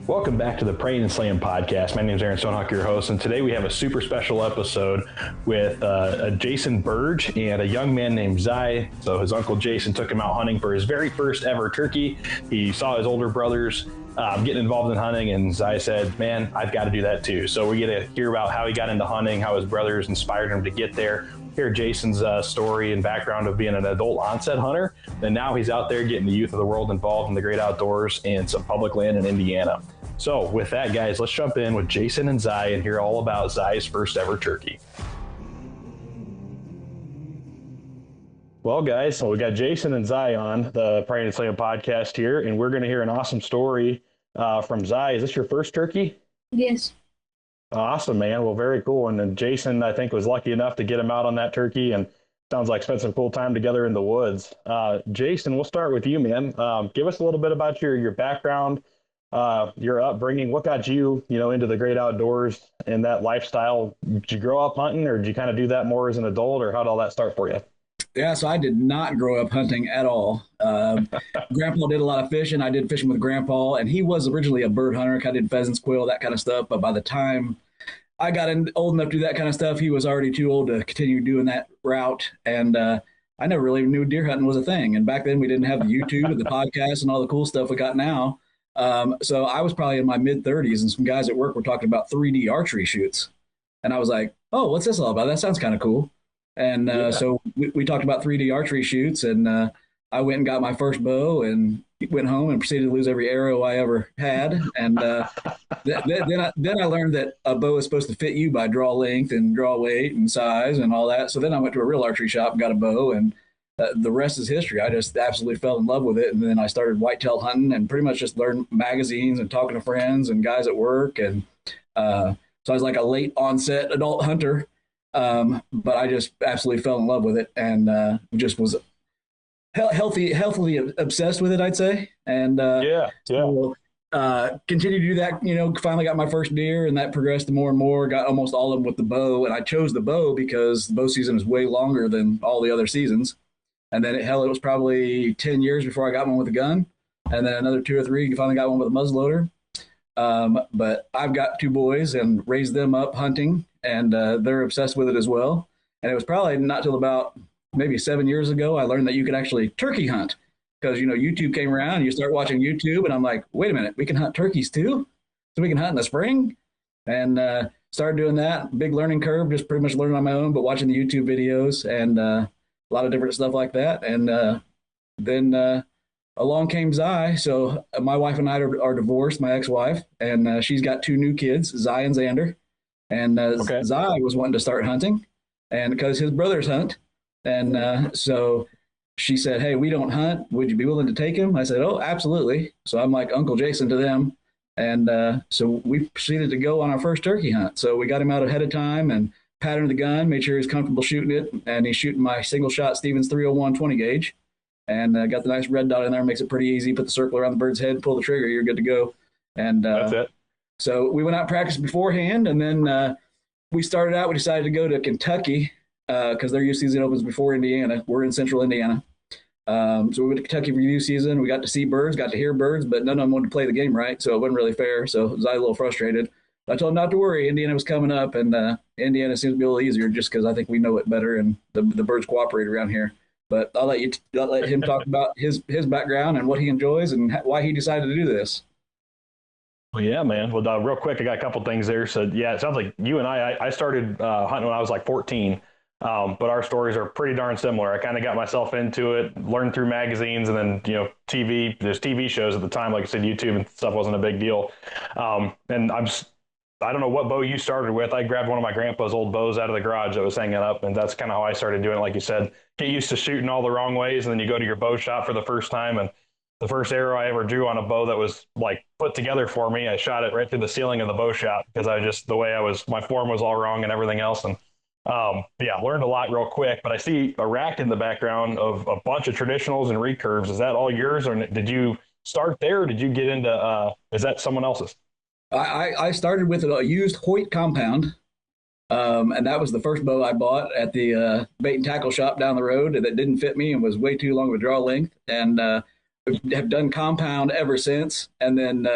Welcome back to the Prayin and Slayin Podcast. My name is Aaron Stonehawk, your host, and today we have a super special episode with Jason Burge and a young man named Zai. So his uncle Jason took him out hunting for his very first ever turkey. He saw his older brothers getting involved in hunting, and Zai said, man, I've got to do that too. So we get to hear about how he got into hunting, how his brothers inspired him to get there, hear Jason's story and background of being an adult onset hunter, and now he's out there getting the youth of the world involved in the great outdoors and some public land in Indiana. So with that, guys, let's jump in with Jason and Zai and hear all about Zai's first ever turkey. Well, guys, so we got Jason and Zai on the Prayin and Slayin Podcast here, and we're going to hear an awesome story from Zai. Is this your first turkey? Yes. Awesome, man. Well, very cool. And then Jason, I think, was lucky enough to get him out on that turkey, and sounds like spent some cool time together in the woods. Jason, we'll start with you, man. Give us a little bit about your background, your upbringing. What got you, into the great outdoors and that lifestyle? Did you grow up hunting, or did you kind of do that more as an adult, or how did all that start for you? Yeah, so I did not grow up hunting at all. Grandpa did a lot of fishing. I did fishing with Grandpa, and he was originally a bird hunter. I did pheasants, quail, that kind of stuff. But by the time I got old enough to do that kind of stuff, he was already too old to continue doing that route. And I never really knew deer hunting was a thing. And back then we didn't have the YouTube and the podcast and all the cool stuff we got now. So I was probably in my mid-30s, and some guys at work were talking about 3D archery shoots. And I was like, oh, what's this all about? That sounds kind of cool. And so we talked about 3D archery shoots, and I went and got my first bow and went home and proceeded to lose every arrow I ever had. And then I learned that a bow is supposed to fit you by draw length and draw weight and size and all that. So then I went to a real archery shop and got a bow, and the rest is history. I just absolutely fell in love with it. And then I started whitetail hunting and pretty much just learned magazines and talking to friends and guys at work. And so I was like a late onset adult hunter. But I just absolutely fell in love with it, and just was healthily obsessed with it, I'd say. And so, continued to do that. Finally got my first deer, and that progressed to more and more. Got almost all of them with the bow, and I chose the bow because the bow season is way longer than all the other seasons. And then it was probably 10 years before I got one with a gun, and then another 2 or 3. You finally got one with a muzzleloader. But I've got 2 boys and raised them up hunting, and they're obsessed with it as well. And it was probably not till about maybe 7 years ago I learned that you could actually turkey hunt, because YouTube came around and you start watching YouTube, and I'm like, wait a minute, we can hunt turkeys too, so we can hunt in the spring. And started doing that. Big learning curve, just pretty much learning on my own, but watching the YouTube videos and a lot of different stuff like that. And then along came Zai. So my wife and I are divorced, my ex-wife, and she's got 2 new kids, Zai and Xander. And Zai was wanting to start hunting, and because his brothers hunt. And so she said, hey, we don't hunt. Would you be willing to take him? I said, oh, absolutely. So I'm like Uncle Jason to them. And so we proceeded to go on our first turkey hunt. So we got him out ahead of time and patterned the gun, made sure he was comfortable shooting it. And he's shooting my single shot Stevens 301 20 gauge. And got the nice red dot in there, makes it pretty easy. Put the circle around the bird's head, pull the trigger, you're good to go. And that's it. So we went out and practiced beforehand, and then we decided to go to Kentucky because their youth season opens before Indiana. We're in central Indiana. So we went to Kentucky for youth season. We got to see birds, got to hear birds, but none of them wanted to play the game right, so it wasn't really fair. So I was a little frustrated. I told him not to worry. Indiana was coming up, and Indiana seems to be a little easier just because I think we know it better, and the birds cooperate around here. But I'll let him talk about his background and what he enjoys and why he decided to do this. Well, yeah, man. Well, real quick, I got a couple things there. So, yeah, it sounds like you and I started hunting when I was like 14, but our stories are pretty darn similar. I kind of got myself into it, learned through magazines, and then, TV. There's TV shows at the time, like I said, YouTube and stuff wasn't a big deal. And I don't know what bow you started with. I grabbed one of my grandpa's old bows out of the garage that was hanging up, and that's kind of how I started doing it. Like you said, get used to shooting all the wrong ways, and then you go to your bow shop for the first time, and the first arrow I ever drew on a bow that was like put together for me, I shot it right through the ceiling of the bow shop because my form was all wrong and everything else. And learned a lot real quick. But I see a rack in the background of a bunch of traditionals and recurves. Is that all yours, or did you start there, or did you get into? Is that someone else's? I started with a used Hoyt compound, and that was the first bow I bought at the bait and tackle shop down the road that didn't fit me and was way too long of a draw length, and have done compound ever since. And then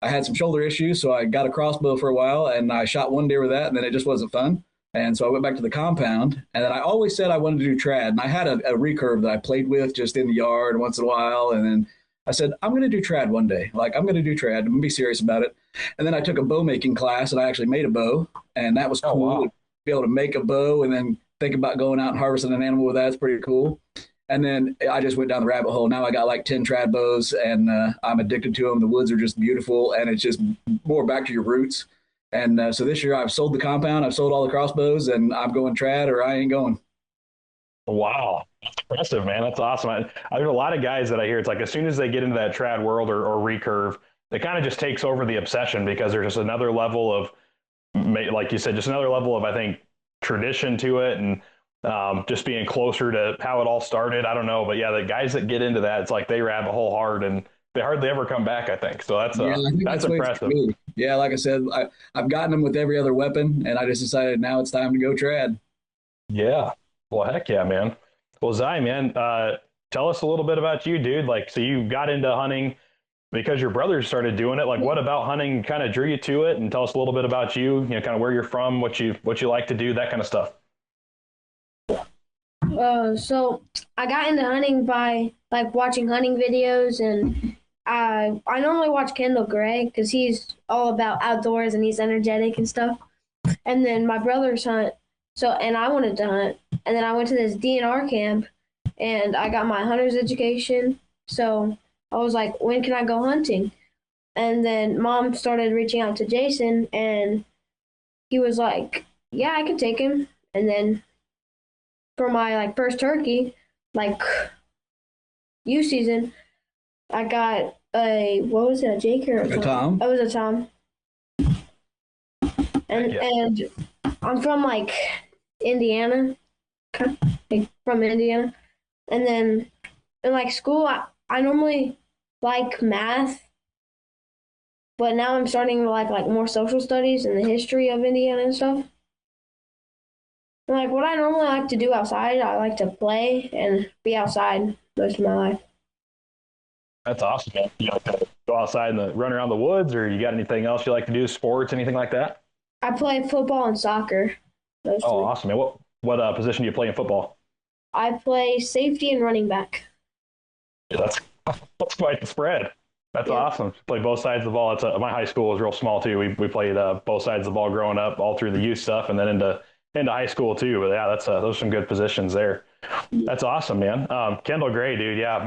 I had some shoulder issues, so I got a crossbow for a while, and I shot one deer with that, and then it just wasn't fun. And so I went back to the compound, and then I always said I wanted to do trad. And I had a recurve that I played with just in the yard once in a while. And then I said, I'm going to do trad one day. Like, I'm going to do trad. I'm going to be serious about it. And then I took a bow making class, and I actually made a bow. And that was cool. wow. To be able to make a bow and then think about going out and harvesting an animal with that. It's pretty cool. And then I just went down the rabbit hole. Now I got like 10 trad bows, and I'm addicted to them. The woods are just beautiful, and it's just more back to your roots. And so this year I've sold the compound, I've sold all the crossbows, and I'm going trad or I ain't going. Wow. That's impressive, man. That's awesome. There's a lot of guys that I hear. It's like as soon as they get into that trad world or recurve, it kind of just takes over the obsession because there's just another level of, like you said, just another level of, I think, tradition to it. And just being closer to how it all started. I don't know, but yeah, the guys that get into that, it's like they rabbit hole hard and they hardly ever come back, I think. So that's impressive. Yeah, like I said, I've gotten them with every other weapon, and I just decided now it's time to go trad. Yeah. Well, heck yeah, man. Well, Zai, man, tell us a little bit about you, dude. Like, so you got into hunting because your brothers started doing it. Like, what about hunting kind of drew you to it? And tell us a little bit about you, kind of where you're from, what you like to do, that kind of stuff. So I got into hunting by like watching hunting videos, and I normally watch Kendall Gray because he's all about outdoors and he's energetic and stuff. And then my brothers hunt, and I wanted to hunt, and then I went to this DNR camp, and I got my hunter's education. So I was like, when can I go hunting? And then Mom started reaching out to Jason, and he was like, yeah, I can take him. And then for my like first turkey, like youth season, I got what was it, a Jake or a Tom? It was a Tom. And I'm from like Indiana, like from Indiana. And then in like school, I normally like math, but now I'm starting to like more social studies and the history of Indiana and stuff. Like what I normally like to do outside, I like to play and be outside most of my life. That's awesome, man. You like to go outside and run around the woods, or you got anything else you like to do, sports, anything like that? I play football and soccer. Oh, awesome, man. What position do you play in football? I play safety and running back. Yeah, that's quite the spread. That's awesome. Play both sides of the ball. My high school was real small too. We played both sides of the ball growing up, all through the youth stuff, and then into high school too. But yeah, those are some good positions there. That's awesome, man. Kendall Gray, dude. Yeah,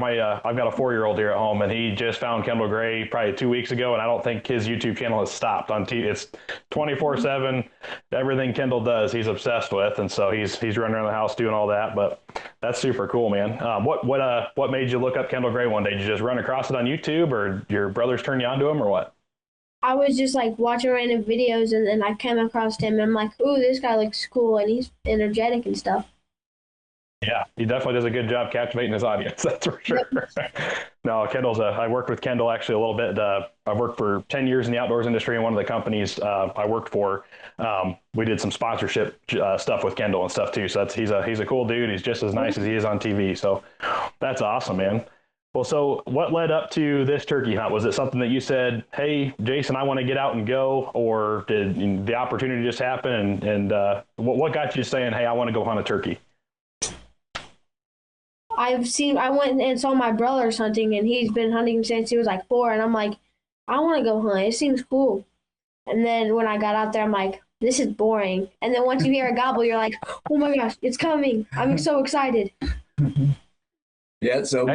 I've got a 4-year-old here at home, and he just found Kendall Gray probably 2 weeks ago, and I don't think his YouTube channel has stopped on TV. It's 24/7. Everything Kendall does, he's obsessed with, and so he's running around the house doing all that. But that's super cool, man. What made you look up Kendall Gray one day? Did you just run across it on YouTube, or your brothers turn you on to him, or what? I was just like watching random videos, and then I came across him, and I'm like, ooh, this guy looks cool, and he's energetic and stuff. Yeah, he definitely does a good job captivating his audience. That's for sure. No, I worked with Kendall actually a little bit. I worked for 10 years in the outdoors industry, and one of the companies I worked for, we did some sponsorship stuff with Kendall and stuff too. So he's a cool dude. He's just as nice as he is on TV. So that's awesome, man. Well, so what led up to this turkey hunt? Was it something that you said, hey, Jason, I want to get out and go, or did the opportunity just happen? And what got you saying, hey, I want to go hunt a turkey? I went and saw my brother's hunting, and he's been hunting since he was like 4, and I'm like, I want to go hunt. It seems cool. And then when I got out there, I'm like, this is boring. And then once you hear a gobble, you're like, oh my gosh, it's coming. I'm so excited. Yeah, so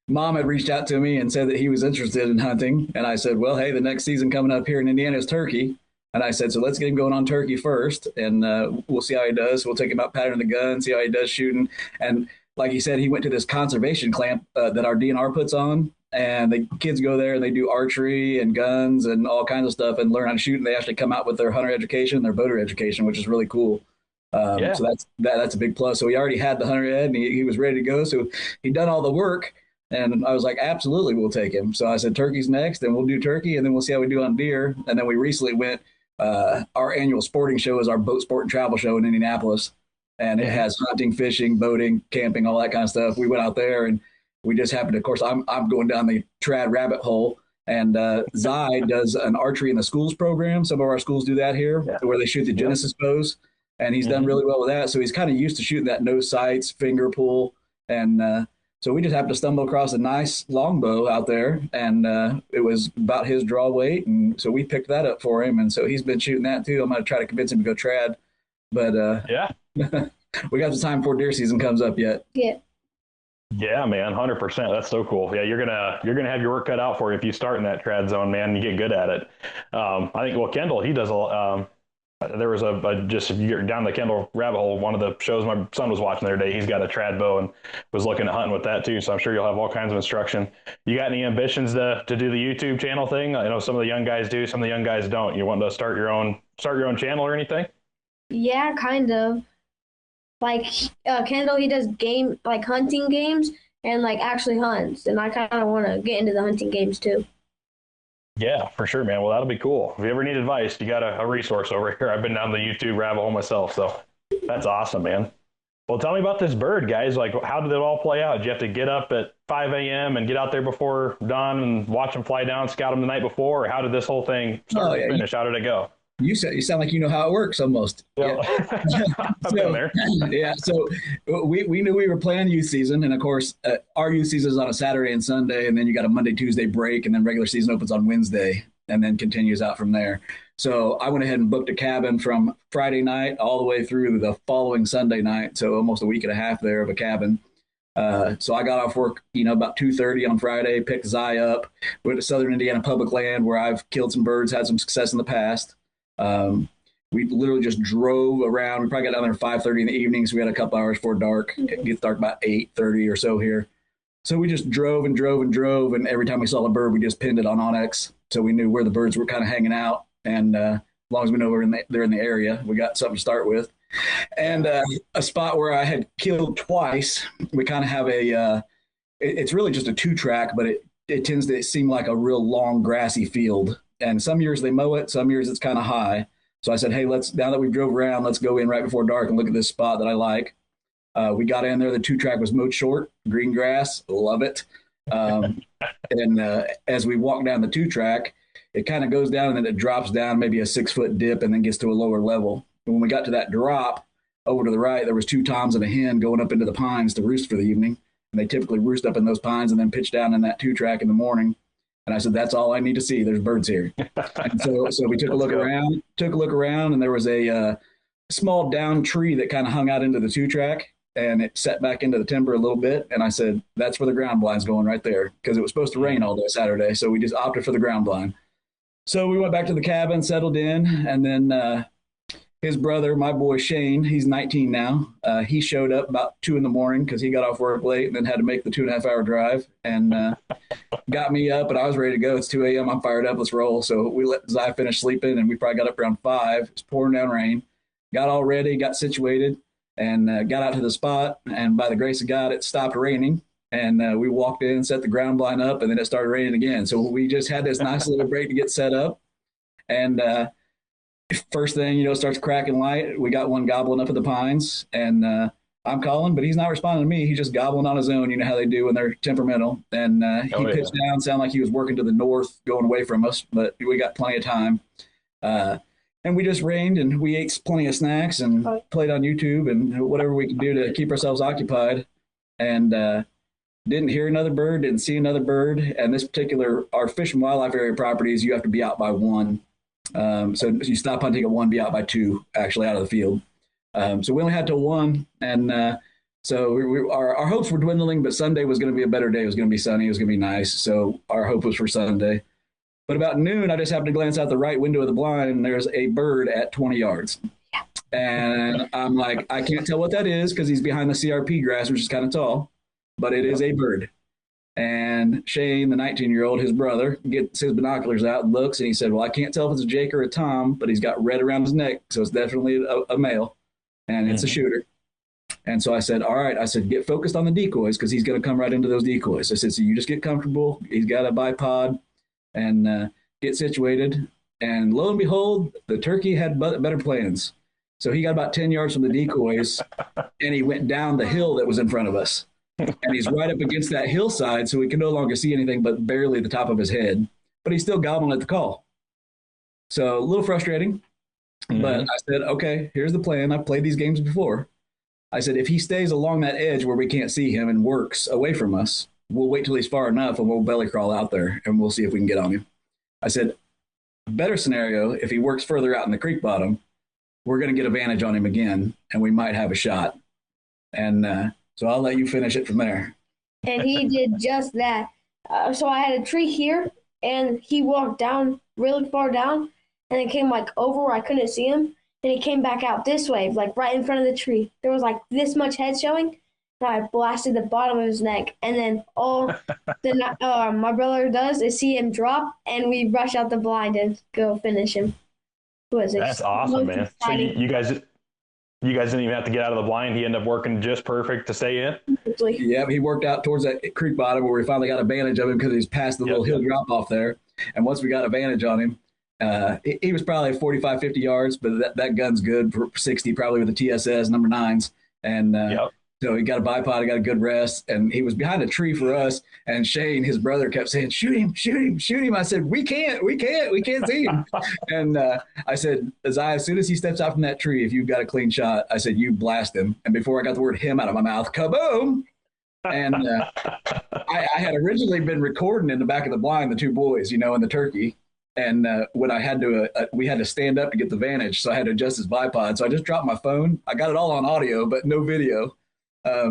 Mom had reached out to me and said that he was interested in hunting. And I said, well, hey, the next season coming up here in Indiana is turkey. And I said, so let's get him going on turkey first, and we'll see how he does. We'll take him out patterning the gun, see how he does shooting. And like he said, he went to this conservation camp that our DNR puts on, and the kids go there and they do archery and guns and all kinds of stuff and learn how to shoot. And they actually come out with their hunter education, their boater education, which is really cool. So that's a big plus. So he already had the hunter ed, and he was ready to go. So he'd done all the work, and I was like, absolutely, we'll take him. So I said, turkey's next, and we'll do turkey, and then we'll see how we do on deer. And then we recently went. Our annual sporting show is our boat sport and travel show in Indianapolis. And it has hunting, fishing, boating, camping, all that kind of stuff. We went out there, and we just happened to, of course, I'm going down the trad rabbit hole, And Zai does an archery in the schools program. Some of our schools do that here, where they shoot the Genesis bows, and he's done really well with that. So he's kind of used to shooting that no sights, finger pull, and so we just happened to stumble across a nice longbow out there, and it was about his draw weight, and so we picked that up for him, and so he's been shooting that too. I'm going to try to convince him to go trad, but we got the time before deer season comes up yet. Yeah. Yeah, man, 100%. That's so cool. Yeah, you're gonna have your work cut out for you if you start in that trad zone, man. And you get good at it. I think. Well, Kendall, he does a. There was just if you're down the Kendall rabbit hole, one of the shows my son was watching the other day, he's got a trad bow and was looking at hunting with that too. So I'm sure you'll have all kinds of instruction. You got any ambitions to do the YouTube channel thing? I know some of the young guys do, some of the young guys don't. You want to start your own channel or anything? Yeah, kind of. Like Kendall, he does hunting games and actually hunts, and I kind of want to get into the hunting games too. Yeah, for sure, man. Well, that'll be cool. If you ever need advice, you got a resource over here. I've been down the YouTube rabbit hole myself, so that's awesome, man. Well, tell me about this bird, guys. How did it all play out? Did you have to get up at 5 a.m. and get out there before dawn and watch them fly down, scout them the night before? Or how did this whole thing start to finish? How did it go? You sound like you know how it works almost. Yeah. I've been there. Yeah. So we knew we were playing youth season. And of course, our youth season is on a Saturday and Sunday. And then you got a Monday, Tuesday break. And then regular season opens on Wednesday and then continues out from there. So I went ahead and booked a cabin from Friday night all the way through the following Sunday night. So almost a week and a half there of a cabin. So I got off work, about 2:30 on Friday, picked Zai up, went to Southern Indiana public land where I've killed some birds, had some success in the past. We literally just drove around. We probably got down there at 5:30 in the evening, so we had a couple hours before dark. It gets dark about 8:30 or so here. So we just drove and drove and drove, and every time we saw a bird, we just pinned it on Onyx, so we knew where the birds were kind of hanging out. And as long as we know they're in the area, we got something to start with. And a spot where I had killed twice, we kind of have it's really just a 2-track, but it tends to seem like a real long grassy field. And some years they mow it, some years it's kind of high. So I said, hey, now that we've drove around, let's go in right before dark and look at this spot that I like. We got in there. The 2-track was mowed short, green grass, love it. And as we walk down the 2-track, it kind of goes down and then it drops down maybe a 6-foot dip and then gets to a lower level. And when we got to that drop over to the right, there was 2 toms and a hen going up into the pines to roost for the evening. And they typically roost up in those pines and then pitch down in that 2-track in the morning. And I said, that's all I need to see. There's birds here. And so we took a look around, and there was a small down tree that kind of hung out into the 2-track, and it set back into the timber a little bit. And I said, that's where the ground blind's going right there, because it was supposed to rain all day Saturday. So we just opted for the ground blind. So we went back to the cabin, settled in, and then his brother, my boy Shane, he's 19 now. He showed up about 2 in the morning because he got off work late and then had to make the 2.5-hour drive, and got me up, and I was ready to go. It's 2 a.m. I'm fired up. Let's roll. So we let Zai finish sleeping, and we probably got up around 5. It's pouring down rain. Got all ready, got situated, and got out to the spot. And by the grace of God, it stopped raining. And we walked in, set the ground blind up, and then it started raining again. So we just had this nice little break to get set up. And first thing, it starts cracking light. We got one gobbling up at the pines, and I'm calling, but he's not responding to me. He's just gobbling on his own. You know how they do when they're temperamental. And he pitched down, sounded like he was working to the north, going away from us, but we got plenty of time. And we just rained, and we ate plenty of snacks and played on YouTube and whatever we could do to keep ourselves occupied. And didn't hear another bird, didn't see another bird. And this particular, our fish and wildlife area properties, you have to be out by 1. So you stop hunting at 1, be out by 2, actually out of the field. So we only had till 1, and so our hopes were dwindling, but Sunday was going to be a better day. It was going to be sunny. It was going to be nice. So our hope was for Sunday. But about noon, I just happened to glance out the right window of the blind, and there's a bird at 20 yards. And I'm like, I can't tell what that is because he's behind the CRP grass, which is kind of tall, but it is a bird. And Shane, the 19-year-old, his brother, gets his binoculars out and looks, and he said, well, I can't tell if it's a Jake or a Tom, but he's got red around his neck, so it's definitely a male, and it's a shooter. And so I said, all right, get focused on the decoys because he's going to come right into those decoys. I said, so you just get comfortable. He's got a bipod, and get situated. And lo and behold, the turkey had better plans. So he got about 10 yards from the decoys, and he went down the hill that was in front of us. And he's right up against that hillside, so we can no longer see anything but barely the top of his head. but he's still gobbling at the call. So a little frustrating. But I said, okay, here's the plan. I've played these games before. I said, if he stays along that edge where we can't see him and works away from us, we'll wait till he's far enough and we'll belly crawl out there and we'll see if we can get on him. I said, better scenario, if he works further out in the creek bottom, we're going to get advantage on him again and we might have a shot. And so I'll let you finish it from there. And he did just that. So I had a tree here and he walked down really far down and it came like over where I couldn't see him. And he came back out this way, like right in front of the tree. There was like this much head showing. And I blasted the bottom of his neck. And then all my brother does is see him drop, and we rush out the blind and go finish him. That's awesome, man. Exciting. So you guys didn't even have to get out of the blind. He ended up working just perfect to stay in. Yeah, he worked out towards that creek bottom where we finally got advantage of him because he's past the little hill drop off there. And once we got advantage on him, he was probably 45, 50 yards, but that gun's good for 60, probably with the TSS number 9s. And so he got a bipod, he got a good rest, and he was behind a tree for us. And Shane, his brother, kept saying, shoot him, shoot him, shoot him. I said, we can't see him. And I said, as soon as he steps out from that tree, if you've got a clean shot, I said, you blast him. And before I got the word him out of my mouth, kaboom. And I had originally been recording in the back of the blind, the two boys, and the turkey. And when I had to, we had to stand up to get the vantage. So I had to adjust his bipod. So I just dropped my phone. I got it all on audio, but no video.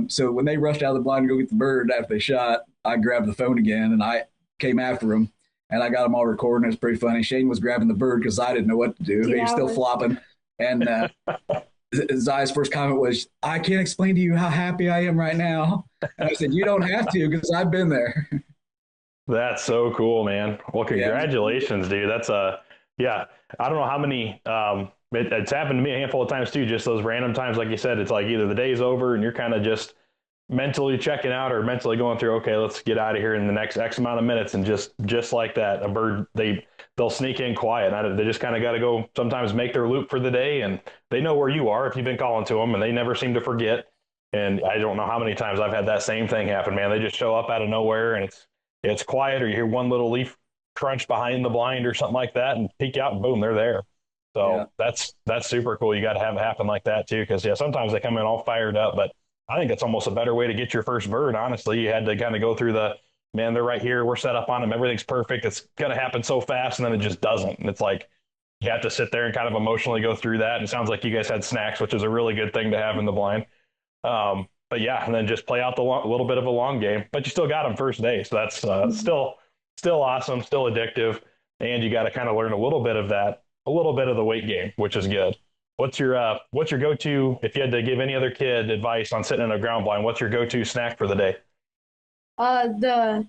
So when they rushed out of the blind to go get the bird after they shot, I grabbed the phone again and I came after them and I got them all recording. It was pretty funny. Shane was grabbing the bird because I didn't know what to do. He was still flopping. And Zai's first comment was, I can't explain to you how happy I am right now. And I said, you don't have to because I've been there. That's so cool, man. Well, congratulations, dude. That's I don't know how many, it's happened to me a handful of times too, just those random times. Like you said, it's like either the day's over and you're kind of just mentally checking out or mentally going through, okay, let's get out of here in the next X amount of minutes. And just like that, a bird, they'll sneak in quiet. They just kind of got to go sometimes make their loop for the day, and they know where you are if you've been calling to them, and they never seem to forget. And I don't know how many times I've had that same thing happen, man. They just show up out of nowhere and it's quiet, or you hear one little leaf crunch behind the blind or something like that and peek out and boom, they're there. So that's super cool. You got to have it happen like that too. Cause sometimes they come in all fired up, but I think that's almost a better way to get your first bird. Honestly, you had to kind of go through they're right here. We're set up on them. Everything's perfect. It's going to happen so fast. And then it just doesn't. And it's like, you have to sit there and kind of emotionally go through that. And it sounds like you guys had snacks, which is a really good thing to have in the blind. But and then just play out a little bit of a long game, but you still got them first day. So that's still awesome, still addictive. And you got to kind of learn a little bit of the weight game, which is good. What's your go-to, if you had to give any other kid advice on sitting in a ground blind, what's your go-to snack for the day? Hazelnut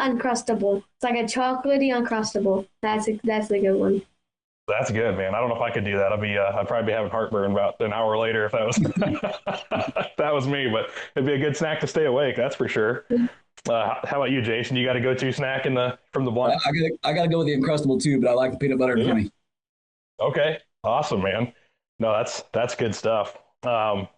Uncrustable. It's like a chocolatey Uncrustable. That's the good one. That's good, man. I don't know if I could do that. I'd probably be having heartburn about an hour later if that was that was me. But it'd be a good snack to stay awake. That's for sure. How about you, Jason? You got a go-to snack from the blind? I got to go with the Uncrustable too, but I like the peanut butter and honey. Okay, awesome, man. No, that's good stuff. I'm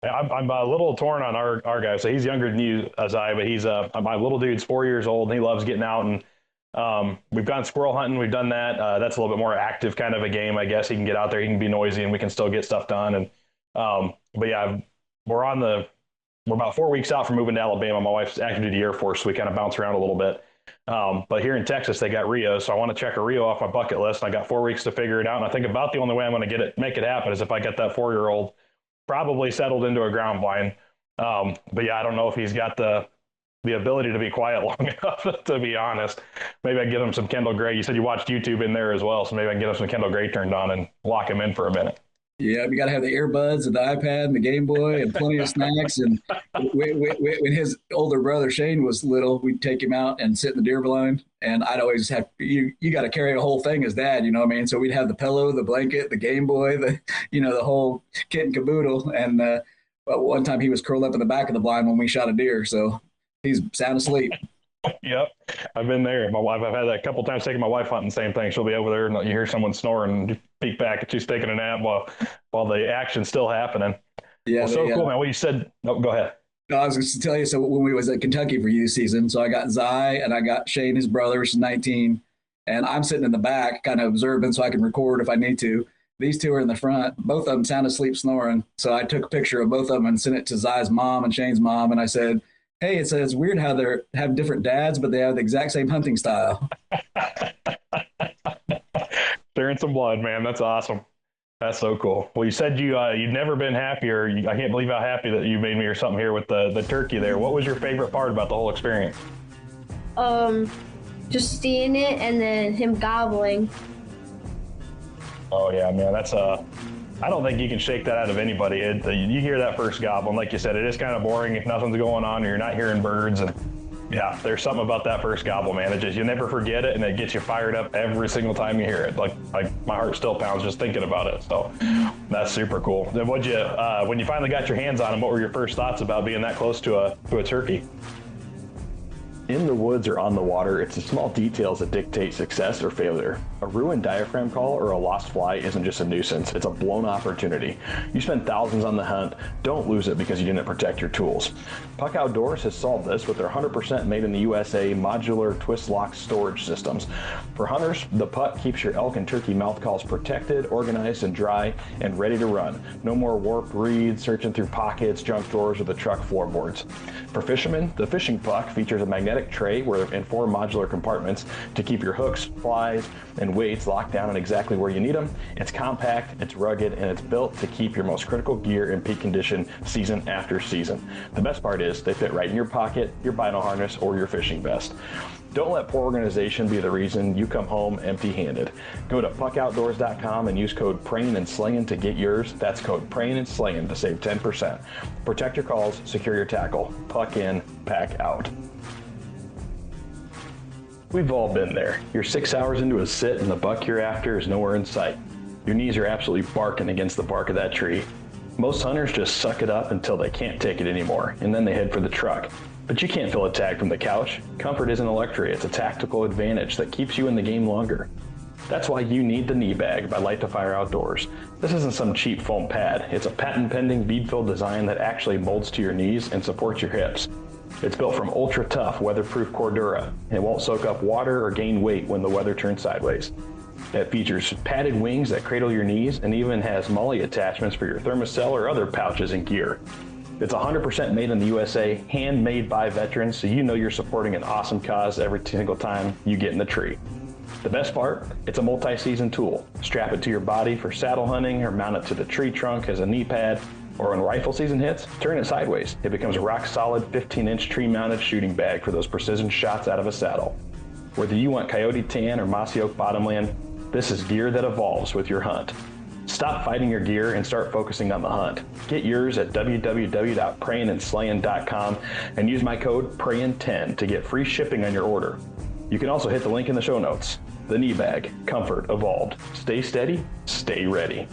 a little torn on our guy. So he's younger than you, Azai, but he's my little dude's 4 years old, and he loves getting out and. We've gone squirrel hunting. We've done that. That's a little bit more active kind of a game, I guess. He can get out there. He can be noisy, and we can still get stuff done. And but yeah, we're about 4 weeks out from moving to Alabama. My wife's active duty Air Force, so we kind of bounce around a little bit. But here in Texas, they got Rio, so I want to check a Rio off my bucket list. And I got 4 weeks to figure it out. And I think about the only way I'm going to make it happen is if I get that 4-year-old probably settled into a ground blind. But yeah, I don't know if he's got the ability to be quiet long enough, to be honest. Maybe I can get him some Kendall Gray. You said you watched YouTube in there as well, so maybe I can get him some Kendall Gray turned on and lock him in for a minute. Yeah, we got to have the earbuds and the iPad and the Game Boy and plenty of snacks. And when his older brother Shane was little, we'd take him out and sit in the deer blind. And I'd always have you got to carry a whole thing as dad, you know what I mean? So we'd have the pillow, the blanket, the Game Boy, the whole kit and caboodle. And but one time he was curled up in the back of the blind when we shot a deer, so he's sound asleep. Yep, I've been there. I've had that a couple times taking my wife hunting. Same thing. She'll be over there, and you hear someone snoring, and you peek back, and she's taking a nap while the action's still happening. Yeah, well, so cool, man. Well, you said. No, go ahead. No, I was going to tell you, so when we was at Kentucky for youth season, so I got Zy and I got Shane, his brother, which is 19, and I'm sitting in the back kind of observing so I can record if I need to. These two are in the front. Both of them sound asleep snoring. So I took a picture of both of them and sent it to Zy's mom and Shane's mom. And I said, hey, it's weird how they have different dads, but they have the exact same hunting style. They're in some blood, man. That's awesome. That's so cool. Well, you said you'd never been happier. I can't believe how happy that you made me or something here with the turkey there. What was your favorite part about the whole experience? Just seeing it and then him gobbling. Oh yeah, man. That's I don't think you can shake that out of anybody. You hear that first gobble, and like you said, it is kind of boring if nothing's going on or you're not hearing birds. And yeah, there's something about that first gobble, man. It just, you never forget it, and it gets you fired up every single time you hear it. Like my heart still pounds just thinking about it. So that's super cool. Then when you finally got your hands on them, what were your first thoughts about being that close to a turkey? In the woods or on the water, it's the small details that dictate success or failure. A ruined diaphragm call or a lost fly isn't just a nuisance, it's a blown opportunity. You spend thousands on the hunt, don't lose it because you didn't protect your tools. Puck Outdoors has solved this with their 100% made in the USA modular twist lock storage systems. For hunters, the Puck keeps your elk and turkey mouth calls protected, organized, and dry, and ready to run. No more warped reeds, searching through pockets, junk drawers, or the truck floorboards. For fishermen, the Fishing Puck features a magnetic tray in 4 modular compartments to keep your hooks, flies, and weights locked down and exactly where you need them. It's compact, it's rugged, and it's built to keep your most critical gear in peak condition season after season. The best part is they fit right in your pocket, your bino harness, or your fishing vest. Don't let poor organization be the reason you come home empty-handed. Go to puckoutdoors.com and use code Prayin and Slayin to get yours. That's code Prayin and Slayin to save 10%. Protect your calls, secure your tackle. Puck in, pack out. We've all been there. You're 6 hours into a sit and the buck you're after is nowhere in sight. Your knees are absolutely barking against the bark of that tree. Most hunters just suck it up until they can't take it anymore, and then they head for the truck. But you can't fill a tag from the couch. Comfort isn't a luxury, it's a tactical advantage that keeps you in the game longer. That's why you need the knee bag by Light to Fire Outdoors. This isn't some cheap foam pad. It's a patent-pending bead-filled design that actually molds to your knees and supports your hips. It's built from ultra-tough, weatherproof Cordura. It won't soak up water or gain weight when the weather turns sideways. It features padded wings that cradle your knees and even has MOLLE attachments for your thermocell or other pouches and gear. It's 100% made in the USA, handmade by veterans, so you know you're supporting an awesome cause every single time you get in the tree. The best part, it's a multi-season tool. Strap it to your body for saddle hunting or mount it to the tree trunk as a knee pad. Or when rifle season hits, turn it sideways. It becomes a rock-solid 15-inch tree-mounted shooting bag for those precision shots out of a saddle. Whether you want coyote tan or mossy oak bottomland, this is gear that evolves with your hunt. Stop fighting your gear and start focusing on the hunt. Get yours at www.prayinandslayin.com and use my code PRAYIN10 to get free shipping on your order. You can also hit the link in the show notes. The knee bag, comfort evolved. Stay steady, stay ready.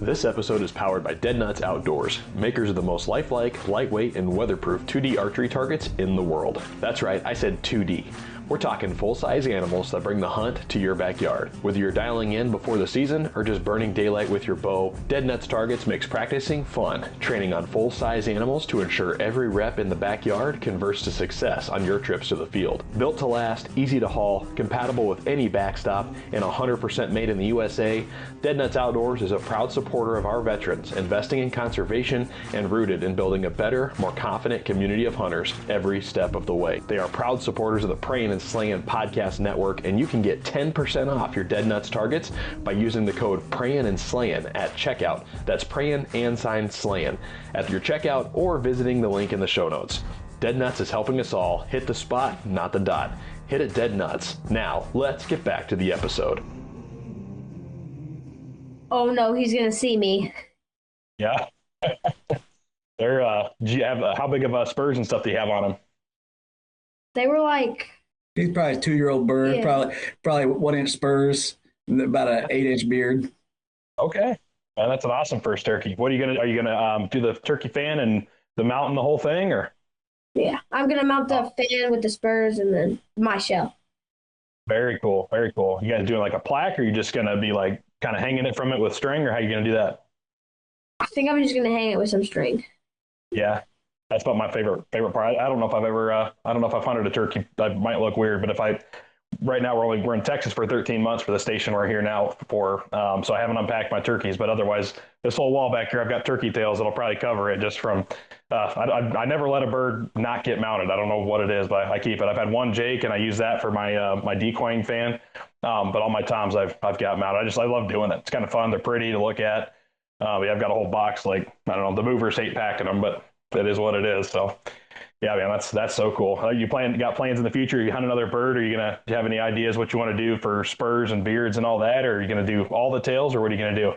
This episode is powered by Dead Nuts Outdoors, makers of the most lifelike, lightweight, and weatherproof 2D archery targets in the world. That's right, I said 2D. We're talking full-size animals that bring the hunt to your backyard. Whether you're dialing in before the season or just burning daylight with your bow, Dead Nuts Targets makes practicing fun, training on full-size animals to ensure every rep in the backyard converts to success on your trips to the field. Built to last, easy to haul, compatible with any backstop, and 100% made in the USA, Dead Nuts Outdoors is a proud supporter of our veterans, investing in conservation and rooted in building a better, more confident community of hunters every step of the way. They are proud supporters of the Prayin and Slayin Podcast Network, and you can get 10% off your Dead Nuts targets by using the code Prayin and Slayin at checkout. That's Prayin and Slayin at your checkout or visiting the link in the show notes. Dead Nuts is helping us all hit the spot, not the dot. Hit it, Dead Nuts. Now, let's get back to the episode. Oh no, he's gonna see me. Yeah. Do you have how big of spurs and stuff do you have on them? They were like, He's probably a 2-year-old bird, yeah. probably 1-inch spurs, and about an 8-inch beard. Okay. Man, that's an awesome first turkey. What are you gonna do the turkey fan and the mount and the whole thing, or? Yeah, I'm gonna mount the fan with the spurs and then my shell. Very cool. Very cool. You guys doing like a plaque, or are you just gonna be like kind of hanging it from it with string, or how you gonna do that? I think I'm just gonna hang it with some string. Yeah. That's about my favorite part. I don't know if I've ever I don't know if I've hunted a turkey. That might look weird, but if I right now we're in Texas for 13 months for the station we're here now for. So I haven't unpacked my turkeys, but otherwise this whole wall back here I've got turkey tails that'll probably cover it just from. I never let a bird not get mounted. I don't know what it is, but I keep it. I've had one Jake, and I use that for my my decoying fan. But all my toms I've got mounted. I love doing it. It's kind of fun. They're pretty to look at. Yeah, I've got a whole box. Like I don't know, the movers hate packing them, but it is what it is. So yeah, man, that's so cool. Got plans in the future? Are you hunt another bird? Are you do you have any ideas what you want to do for spurs and beards and all that? Or are you gonna do all the tails, or what are you gonna do?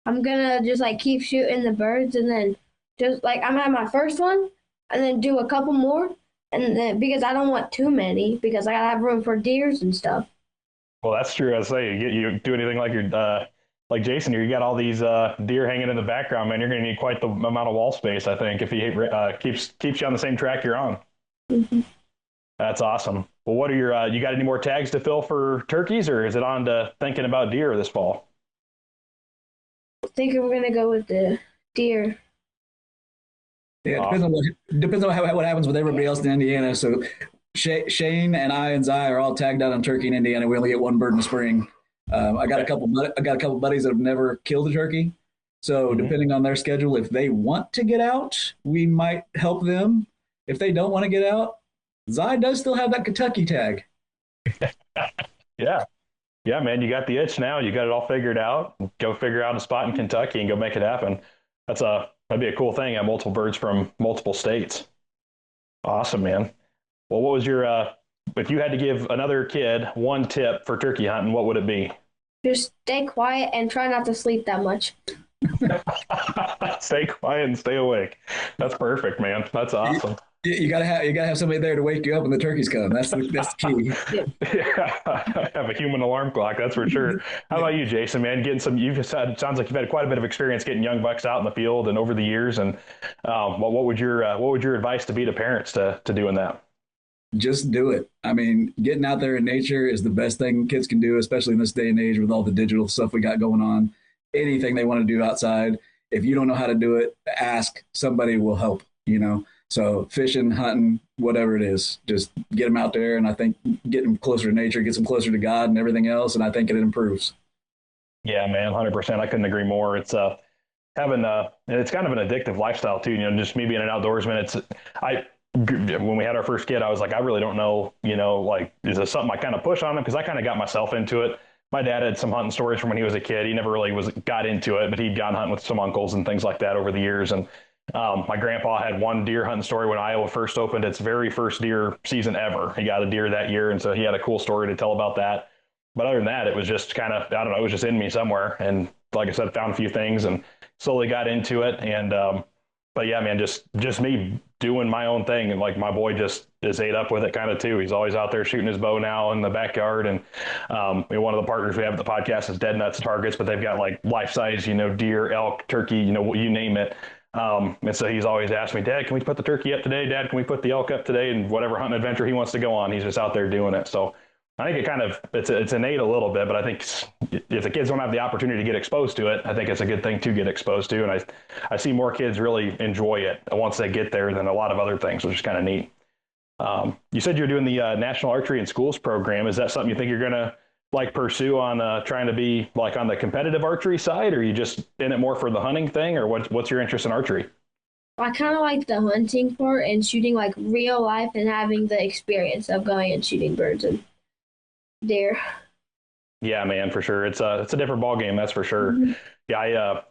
I'm gonna just like keep shooting the birds, and then just like I'm gonna have my first one, and then do a couple more, and then because I don't want too many because I gotta have room for deers and stuff. Well, that's true. I say you do anything like your like Jason here. You got all these deer hanging in the background, man. You're gonna need quite the amount of wall space, I think, if he keeps you on the same track you're on. Mm-hmm. That's awesome. Well, what are your you got any more tags to fill for turkeys, or is it on to thinking about deer this fall? I think we're gonna go with the deer. Yeah, it depends on what happens with everybody else in Indiana. So Shane and I and Zai are all tagged out on turkey in Indiana. We only get one bird in the spring. I got a couple buddies that have never killed a turkey. So depending on their schedule, if they want to get out, we might help them. If they don't want to get out, Zai does still have that Kentucky tag. Yeah. Yeah, man, you got the itch now. You got it all figured out. Go figure out a spot in Kentucky and go make it happen. That'd be a cool thing. Have multiple birds from multiple states. Awesome, man. Well, what was your if you had to give another kid one tip for turkey hunting, what would it be? Just stay quiet and try not to sleep that much. Stay quiet and stay awake. That's perfect, man. That's awesome. You gotta have somebody there to wake you up when the turkeys come. That's the key. Yeah, have a human alarm clock. That's for sure. How about you, Jason? Man, you've just had sounds like you've had quite a bit of experience getting young bucks out in the field and over the years. And what would your advice to be to parents to doing that? Just do it. I mean, getting out there in nature is the best thing kids can do, especially in this day and age with all the digital stuff we got going on. Anything they want to do outside, if you don't know how to do it, ask. Somebody will help. So fishing, hunting, whatever it is, just get them out there. And I think get them closer to nature, gets them closer to God and everything else. And I think it improves. Yeah, man, 100%. I couldn't agree more. It's it's kind of an addictive lifestyle too. Just me being an outdoorsman. When we had our first kid, I was like, I really don't know, like, is this something I kind of push on him? Because I kind of got myself into it. My dad had some hunting stories from when he was a kid. He never really got into it, but he'd gone hunting with some uncles and things like that over the years. And my grandpa had one deer hunting story when Iowa first opened its very first deer season ever. He got a deer that year, and so he had a cool story to tell about that. But other than that, it was just kind of, I don't know, it was just in me somewhere. And like I said, found a few things and slowly got into it. And but yeah, man, just me doing my own thing. And like my boy just is ate up with it kind of too. He's always out there shooting his bow now in the backyard. And one of the partners we have at the podcast is Dead Nuts Targets, but they've got like life-size, deer, elk, turkey, you name it. And so he's always asked me, Dad, can we put the turkey up today? Dad, can we put the elk up today? And whatever hunting adventure he wants to go on, he's just out there doing it. So I think it's innate a little bit, but I think if the kids don't have the opportunity to get exposed to it, I think it's a good thing to get exposed to. And I see more kids really enjoy it once they get there than a lot of other things, which is kind of neat. You said you're doing the National Archery in Schools program. Is that something you think you're going to like pursue on trying to be like on the competitive archery side, or are you just in it more for the hunting thing, or what's your interest in archery? I kind of like the hunting part and shooting like real life and having the experience of going and shooting birds and deer. Yeah, man, for sure. It's a different ball game, that's for sure. Mm-hmm. Yeah,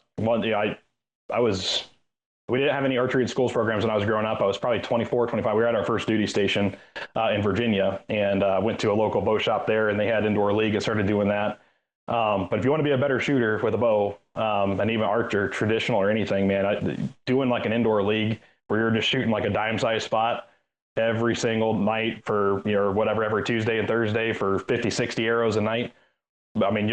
we didn't have any archery in schools programs when I was growing up. I was probably 24, 25. We were at our first duty station in Virginia, and went to a local bow shop there, and they had indoor league and started doing that. But if you want to be a better shooter with a bow, and even archer, traditional or anything, man, doing like an indoor league where you're just shooting like a dime-sized spot every single night for, whatever, every Tuesday and Thursday for 50, 60 arrows a night. I mean,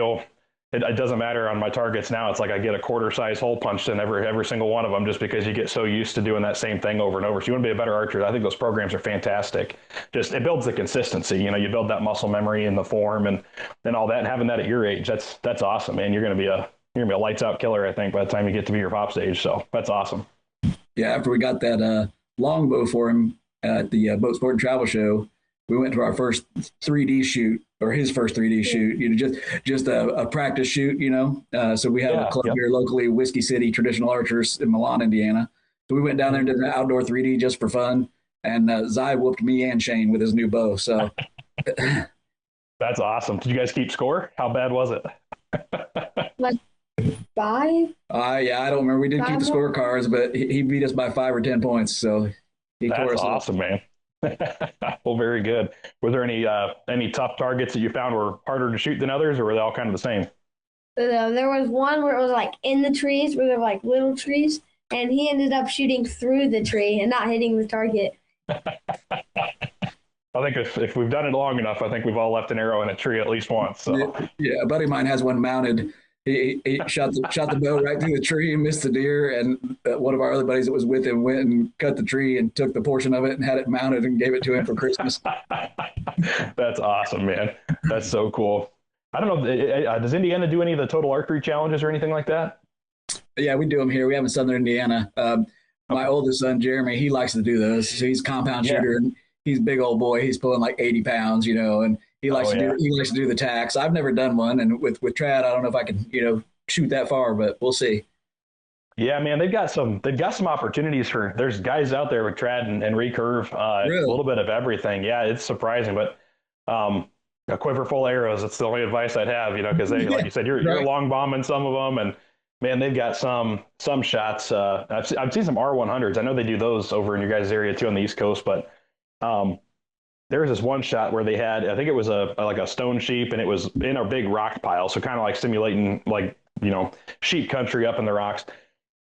it doesn't matter on my targets now. It's like I get a quarter size hole punched in every single one of them, just because you get so used to doing that same thing over and over. So you want to be a better archer. I think those programs are fantastic. Just it builds the consistency. You build that muscle memory and the form and all that. And having that at your age, that's awesome, man. You're gonna be a lights out killer, I think, by the time you get to be your pop's age. So that's awesome. Yeah, after we got that longbow for him at the Boat Sport and Travel Show. We went to our first 3D shoot, or his first 3D shoot, just a practice shoot, So we have a club here locally, Whiskey City Traditional Archers in Milan, Indiana. So we went down there and did an outdoor 3D just for fun. And Zai whooped me and Shane with his new bow. So that's awesome. Did you guys keep score? How bad was it? Like 5? Yeah, I don't remember. We did keep the scorecards, but he beat us by 5 or 10 points. So that's awesome, man. Well, very good. Were there any tough targets that you found were harder to shoot than others, or were they all kind of the same? There was one where it was like in the trees, where there were like little trees, and he ended up shooting through the tree and not hitting the target. I think if we've done it long enough, I think we've all left an arrow in a tree at least once. So yeah, a buddy of mine has one mounted. He shot the bow right through the tree and missed the deer. And one of our other buddies that was with him went and cut the tree and took the portion of it and had it mounted and gave it to him for Christmas. That's awesome, man. That's so cool. I don't know. Does Indiana do any of the total archery challenges or anything like that? Yeah, we do them here. We have in Southern Indiana. My oldest son, Jeremy, he likes to do those. So he's a compound shooter, and he's a big old boy. He's pulling like 80 pounds, and he likes to do the tacks. I've never done one, and with trad, I don't know if I can shoot that far, but we'll see. Yeah, man, they've got some opportunities there's guys out there with trad and recurve, really? A little bit of everything. Yeah, it's surprising, but a quiver full of arrows. That's the only advice I'd have, because they, like you said, you're long bombing some of them, and man, they've got some shots. I've seen some R100s. I know they do those over in your guys' area too on the East Coast, but there was this one shot where they had, I think it was like a stone sheep, and it was in a big rock pile, so kind of like simulating sheep country up in the rocks,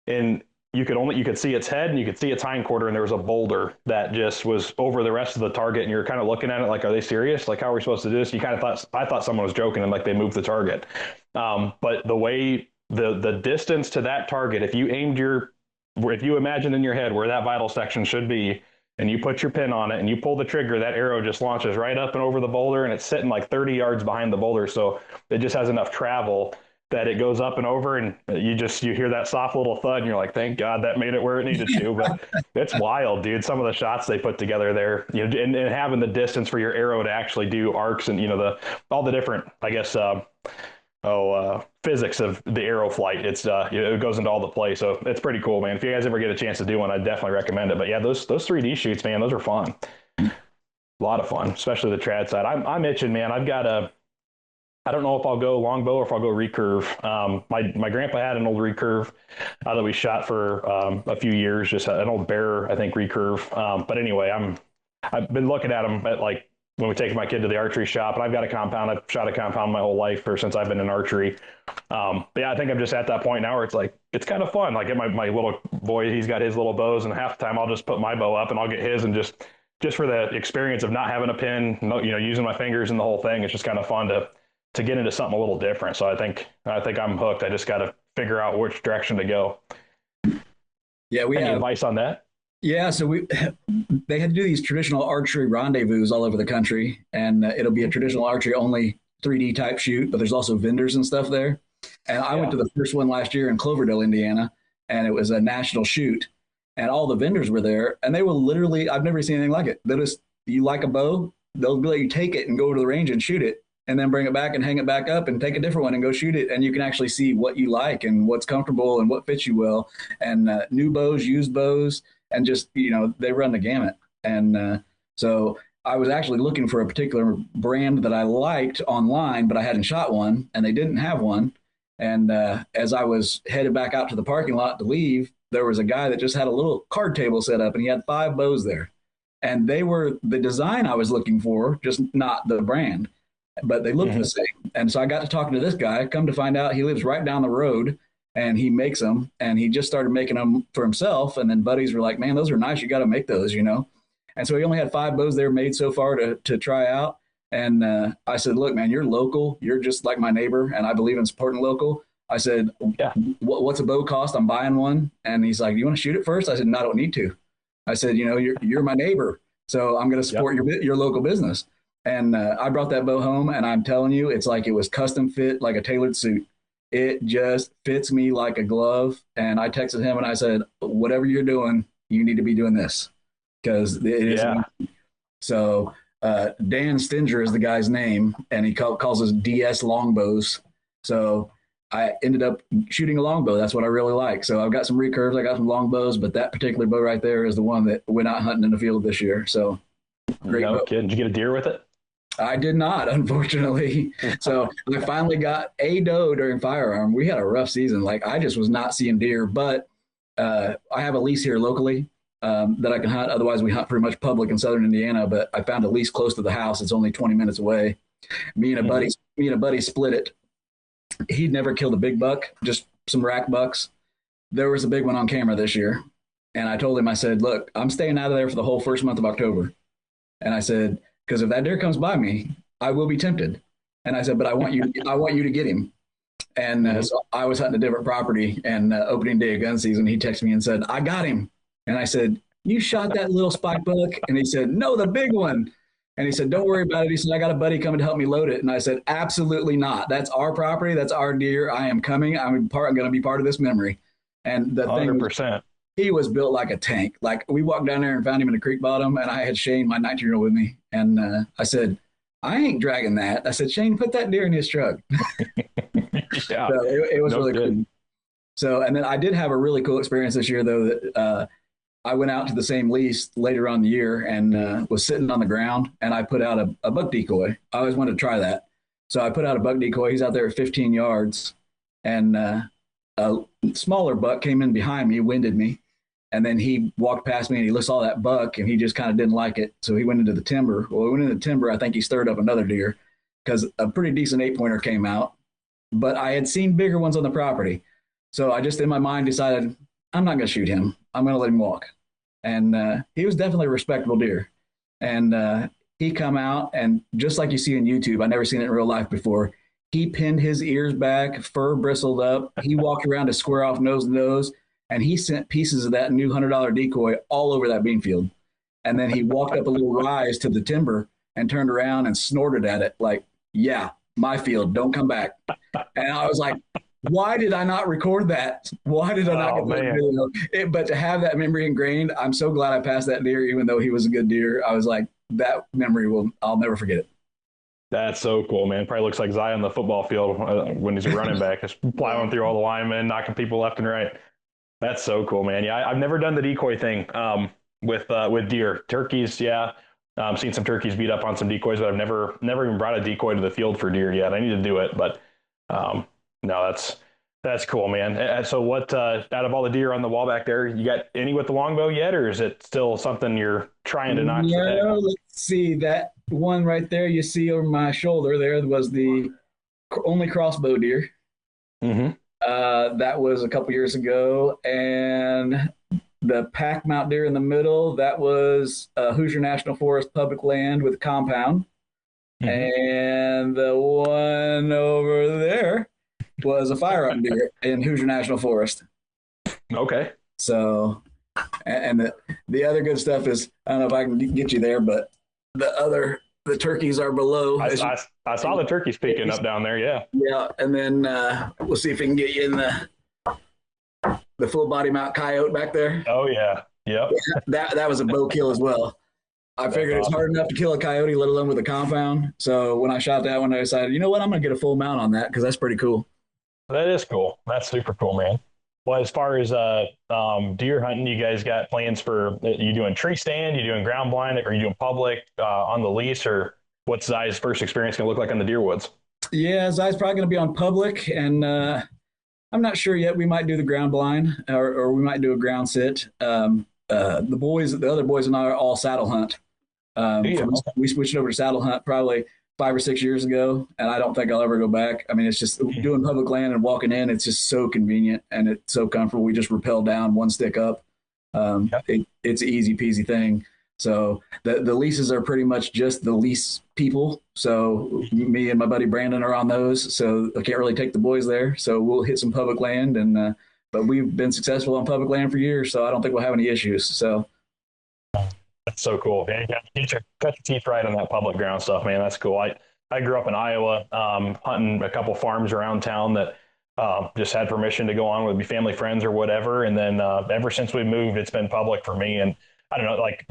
and you could see its head and you could see its hindquarter, and there was a boulder that just was over the rest of the target, and you're kind of looking at it like, are they serious? Like, how are we supposed to do this? I thought someone was joking and like they moved the target, but the way the distance to that target, if you imagine in your head where that vital section should be, and you put your pin on it and you pull the trigger, that arrow just launches right up and over the boulder, and it's sitting like 30 yards behind the boulder. So it just has enough travel that it goes up and over, and you hear that soft little thud, and you're like, thank God that made it where it needed to. But it's wild, dude. Some of the shots they put together there, and having the distance for your arrow to actually do arcs, and all the different, I guess, physics of the arrow flight. It goes into all the play. So it's pretty cool, man. If you guys ever get a chance to do one, I'd definitely recommend it. But yeah, those 3D shoots, man, those are fun. A lot of fun, especially the trad side. I'm itching, man. I don't know if I'll go longbow or if I'll go recurve. My grandpa had an old recurve that we shot for a few years, just an old bearer, I think, recurve. But anyway, I've been looking at them at like when we take my kid to the archery shop, and I've got a compound. I've shot a compound my whole life since I've been in archery. But yeah, I think I'm just at that point now where it's like, it's kind of fun. Like my little boy, he's got his little bows, and half the time I'll just put my bow up and I'll get his, and just for the experience of not having a pin, using my fingers and the whole thing, it's just kind of fun to get into something a little different. So I think I'm hooked. I just got to figure out which direction to go. Yeah, Any advice on that? Yeah, so they had to do these traditional archery rendezvous all over the country, and it'll be a traditional archery only 3D type shoot, but there's also vendors and stuff there. And I went to the first one last year in Cloverdale, Indiana, and it was a national shoot, and all the vendors were there, and they will literally, I've never seen anything like it. You like a bow, they'll let you take it and go to the range and shoot it, and then bring it back and hang it back up and take a different one and go shoot it. And you can actually see what you like and what's comfortable and what fits you well, and new bows, used bows, and just, they run the gamut. And so I was actually looking for a particular brand that I liked online, but I hadn't shot one, and they didn't have one. And as I was headed back out to the parking lot to leave, there was a guy that just had a little card table set up, and he had 5 bows there. And they were the design I was looking for, just not the brand, but they looked the same. And so I got to talking to this guy. Come to find out, he lives right down the road, and he makes them, and he just started making them for himself. And then buddies were like, man, those are nice. You got to make those, And so he only had 5 bows there made so far to try out. And I said, look, man, you're local. You're just like my neighbor, and I believe in supporting local. I said, what's a bow cost? I'm buying one. And he's like, you want to shoot it first? I said, no, I don't need to. I said, you're my neighbor, so I'm going to support your local business. And I brought that bow home, and I'm telling you, it's like it was custom fit, like a tailored suit. It just fits me like a glove. And I texted him and I said, whatever you're doing, you need to be doing this. because it is. Yeah. So Dan Stinger is the guy's name, and he calls us DS longbows. So I ended up shooting a longbow. That's what I really like. So I've got some recurves, I got some longbows, but that particular bow right there is the one that went out hunting in the field this year. So great No bow. kidding. Did you get a deer with it? I did not, unfortunately. So I finally got a doe during firearm. We had a rough season. Like I just was not seeing deer, but I have a lease here locally that I can hunt. Otherwise, we hunt pretty much public in southern Indiana. But I found a lease close to the house. It's only 20 minutes away. Me and a buddy split it. He'd never killed a big buck, just some rack bucks. There was a big one on camera this year, and I told him, I said, "Look, I'm staying out of there for the whole first month of October." And I said, because if that deer comes by me, I will be tempted. And I said, but I want you to get him. And so I was hunting a different property, and opening day of gun season, he texted me and said, I got him. And I said, you shot that little spike buck? And he said, no, the big one. And he said, don't worry about it. He said, I got a buddy coming to help me load it. And I said, absolutely not. That's our property. That's our deer. I am coming. I'm going to be part of this memory. And the 100%. He was built like a tank. Like we walked down there and found him in the creek bottom, and I had Shane, my 19-year-old, with me. And I said, I ain't dragging that. I said, Shane, put that deer in his truck. Yeah. So it was really good. cool. So, and then I did have a really cool experience this year, though, that I went out to the same lease later on in the year and was sitting on the ground, and I put out a buck decoy. I always wanted to try that. So I put out a buck decoy. He's out there at 15 yards, and a smaller buck came in behind me, winded me. And then he walked past me and he saw that buck and he just kind of didn't like it. So he went into the timber. Well, he went into the timber. I think he stirred up another deer because a pretty decent 8-pointer came out. But I had seen bigger ones on the property. So I just in my mind decided I'm not going to shoot him. I'm going to let him walk. And he was definitely a respectable deer. And he come out, and just like you see on YouTube, I never seen it in real life before. He pinned his ears back, fur bristled up. He walked around to square off nose to nose. And he sent pieces of that new $100 decoy all over that bean field. And then he walked up a little rise to the timber and turned around and snorted at it like, yeah, my field, don't come back. And I was like, why did I not record that? Why did I not get that video? But to have that memory ingrained, I'm so glad I passed that deer, even though he was a good deer. I was like, that memory I'll never forget it. That's so cool, man. Probably looks like Zion on the football field when he's a running back, just plowing through all the linemen, knocking people left and right. That's so cool, man. Yeah, I've never done the decoy thing with deer. Turkeys, yeah. Seen some turkeys beat up on some decoys, but I've never even brought a decoy to the field for deer yet. I need to do it, but no, that's cool, man. So what out of all the deer on the wall back there, you got any with the longbow yet, or is it still something you're trying to knock? No, let's see. That one right there you see over my shoulder there was the only crossbow deer. Mm-hmm. That was a couple years ago. And the pack mount deer in the middle, that was Hoosier National Forest public land with a compound. Mm-hmm. And the one over there was a firearm deer in Hoosier National Forest. Okay. So, and the other good stuff is, I don't know if I can get you there, but the turkeys are below. I saw the turkeys peeking up down there. Yeah. Yeah. And then we'll see if we can get you in the full body mount coyote back there. Oh yeah. Yep. That was a bow kill as well. I figured it's hard enough to kill a coyote, let alone with a compound. So when I shot that one, I decided, you know what, I'm going to get a full mount on that because that's pretty cool. That is cool. That's super cool, man. Well, as far as deer hunting, you guys got plans for, you doing tree stand, you doing ground blind, or you doing public on the lease, or what's Zai's first experience going to look like in the deer woods? Yeah, Zai's probably going to be on public, and I'm not sure yet. We might do the ground blind, or we might do a ground sit. The other boys and I are all saddle hunt. We switched over to saddle hunt probably 5 or 6 years ago, and I don't think I'll ever go back. I mean, it's just doing public land and walking in. It's just so convenient and it's so comfortable. We just rappel down one stick up. It's an easy peasy thing. So the leases are pretty much just the lease people. So me and my buddy Brandon are on those. So I can't really take the boys there. So we'll hit some public land, and but we've been successful on public land for years. So I don't think we'll have any issues. So. That's so cool. Yeah, you got your teeth right on that public ground stuff, man. That's cool. I grew up in Iowa, hunting a couple farms around town that just had permission to go on with family friends or whatever. And then ever since we moved, it's been public for me. And I don't know, like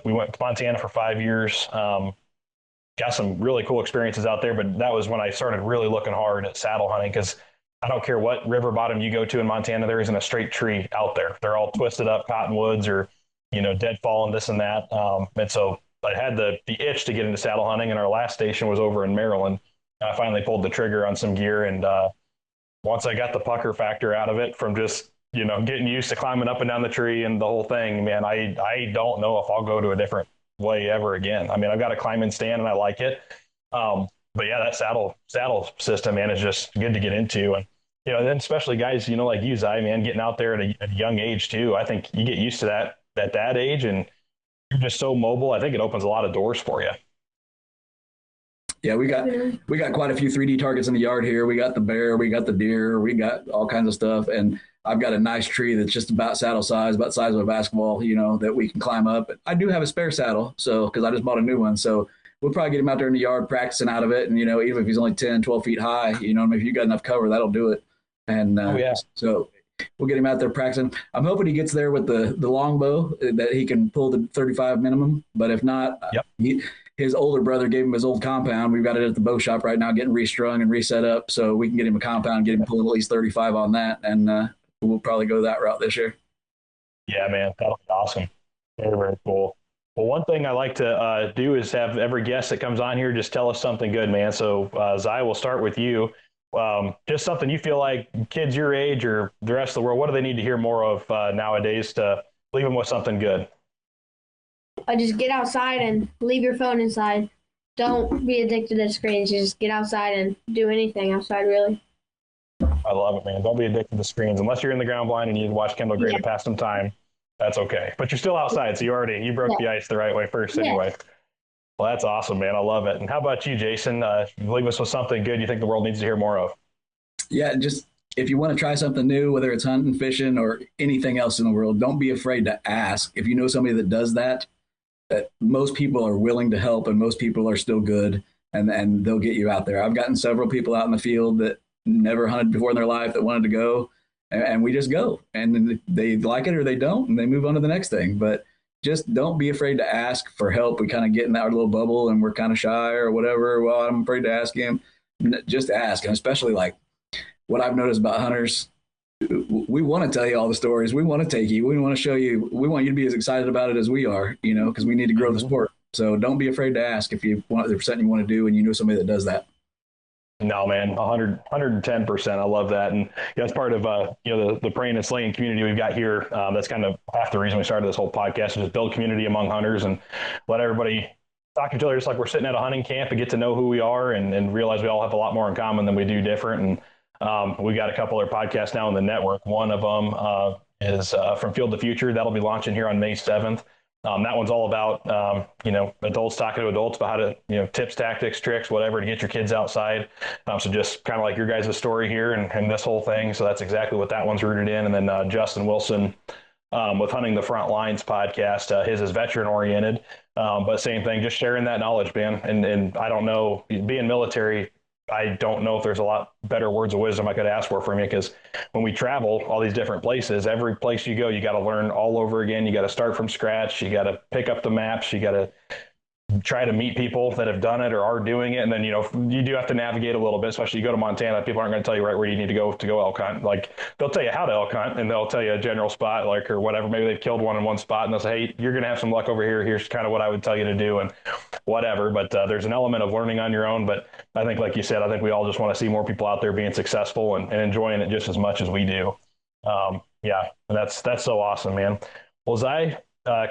we went to Montana for 5 years. Got some really cool experiences out there, but that was when I started really looking hard at saddle hunting, because I don't care what river bottom you go to in Montana, there isn't a straight tree out there. They're all twisted up cottonwoods or, deadfall and this and that. And so I had the itch to get into saddle hunting, and our last station was over in Maryland. I finally pulled the trigger on some gear, and once I got the pucker factor out of it from just getting used to climbing up and down the tree and the whole thing, man, I don't know if I'll go to a different way ever again. I mean, I've got a climbing stand and I like it. But yeah, that saddle system, man, is just good to get into. And, then especially guys, like you, Zai, man, getting out there at a young age too. I think you get used to that at that age, and you're just so mobile. I think it opens a lot of doors for you. Yeah, we got quite a few 3D targets in the yard here. We got the bear, we got the deer, we got all kinds of stuff. And I've got a nice tree that's just about saddle size, about the size of a basketball, that we can climb up. I do have a spare saddle, because I just bought a new one. So we'll probably get him out there in the yard practicing out of it. And, even if he's only 10, 12 feet high, if you got enough cover, that'll do it. And so we'll get him out there practicing. I'm hoping he gets there with the longbow, that he can pull the 35 minimum. But if not, his older brother gave him his old compound. We've got it at the bow shop right now, getting restrung and reset up. So we can get him a compound, get him pulling at least 35 on that. And we'll probably go that route this year. Yeah, man, that'll be awesome. Very, very cool. Well, one thing I like to do is have every guest that comes on here just tell us something good, man. So Zai, we'll start with you. Just something you feel like kids your age or the rest of the world, what do they need to hear more of nowadays to leave them with something good? Just get outside and leave your phone inside. Don't be addicted to screens. Just get outside and do anything outside, really. I love it, man. Don't be addicted to screens. Unless you're in the ground blind and you need to watch Kendall Gray to pass some time, that's okay. But you're still outside, so you broke the ice the right way first anyway. Well, that's awesome, man. I love it. And how about you, Jason? Leave us with something good you think the world needs to hear more of. Yeah, just if you want to try something new, whether it's hunting, fishing, or anything else in the world, don't be afraid to ask. If you know somebody that does that most people are willing to help and most people are still good, and they'll get you out there. I've gotten several people out in the field that never hunted before in their life that wanted to go, and we just go, and they like it or they don't, and they move on to the next thing. But just don't be afraid to ask for help. We kind of get in our little bubble and we're kind of shy or whatever. Well, I'm afraid to ask him. Just ask. And especially like what I've noticed about hunters, we want to tell you all the stories. We want to take you. We want to show you. We want you to be as excited about it as we are, because we need to grow the sport. So don't be afraid to ask if you want, there's something you want to do and you know somebody that does that. No, man, 110%. I love that. And that's part of, the Prayin and Slayin community we've got here. That's kind of half the reason we started this whole podcast, is to build community among hunters and let everybody talk to each other just like we're sitting at a hunting camp and get to know who we are and realize we all have a lot more in common than we do different. And we got a couple of podcasts now in the network. One of them is From Field to Future. That'll be launching here on May 7th. That one's all about, adults talking to adults about how to, tips, tactics, tricks, whatever, to get your kids outside. So just kind of like your guys' story here and this whole thing. So that's exactly what that one's rooted in. And then Justin Wilson with Hunting the Front Lines podcast, his is veteran oriented, but same thing, just sharing that knowledge, man. And I don't know, being military, I don't know if there's a lot better words of wisdom I could ask for from you, because when we travel all these different places, every place you go, you got to learn all over again. You got to start from scratch. You got to pick up the maps. You got to try to meet people that have done it or are doing it. And then, you do have to navigate a little bit, especially you go to Montana, people aren't going to tell you right where you need to go elk hunt. Like they'll tell you how to elk hunt and they'll tell you a general spot, like, or whatever. Maybe they've killed one in one spot and they'll say, hey, you're going to have some luck over here. Here's kind of what I would tell you to do and whatever. But there's an element of learning on your own. But I think, like you said, I think we all just want to see more people out there being successful and enjoying it just as much as we do. And that's so awesome, man. Well, Zai,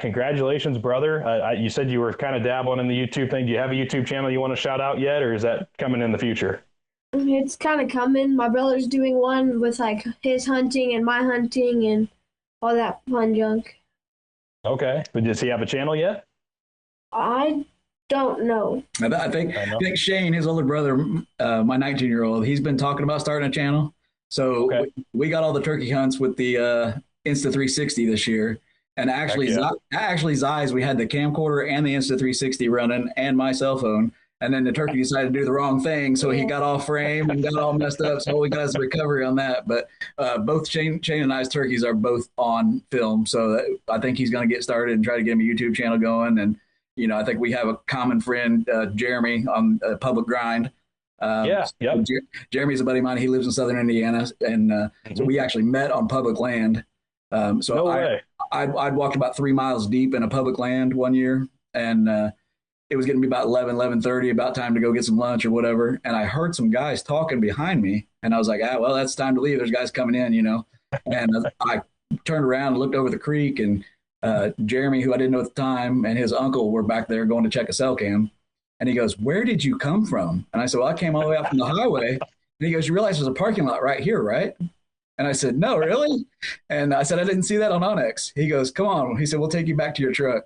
congratulations, brother. You said you were kind of dabbling in the YouTube thing. Do you have a YouTube channel you want to shout out yet, or is that coming in the future? It's kind of coming. My brother's doing one with like his hunting and my hunting and all that fun junk. Okay. But does he have a channel yet? I don't know. I think Shane, his older brother, my 19-year-old, he's been talking about starting a channel. So we got all the turkey hunts with the Insta360 this year. And actually, Zai's, we had the camcorder and the Insta360 running and my cell phone. And then the turkey decided to do the wrong thing, so he got off frame and got all messed up. So we got his recovery on that. But both Shane and I's turkeys are both on film, so I think he's going to get started and try to get him a YouTube channel going. And I think we have a common friend, Jeremy, on Public Grind. Jeremy's a buddy of mine. He lives in Southern Indiana, and so we actually met on public land. I'd walked about 3 miles deep in a public land one year, and it was getting to be about 11:30, about time to go get some lunch or whatever. And I heard some guys talking behind me, and I was like, well, that's time to leave. There's guys coming in, And I turned around and looked over the creek, and Jeremy, who I didn't know at the time, and his uncle were back there going to check a cell cam. And he goes, "Where did you come from?" And I said, "Well, I came all the way up from the highway." And he goes, "You realize there's a parking lot right here, right?" And I said, "No, really?" And I said, "I didn't see that on Onyx." He goes, "Come on." He said, "We'll take you back to your truck."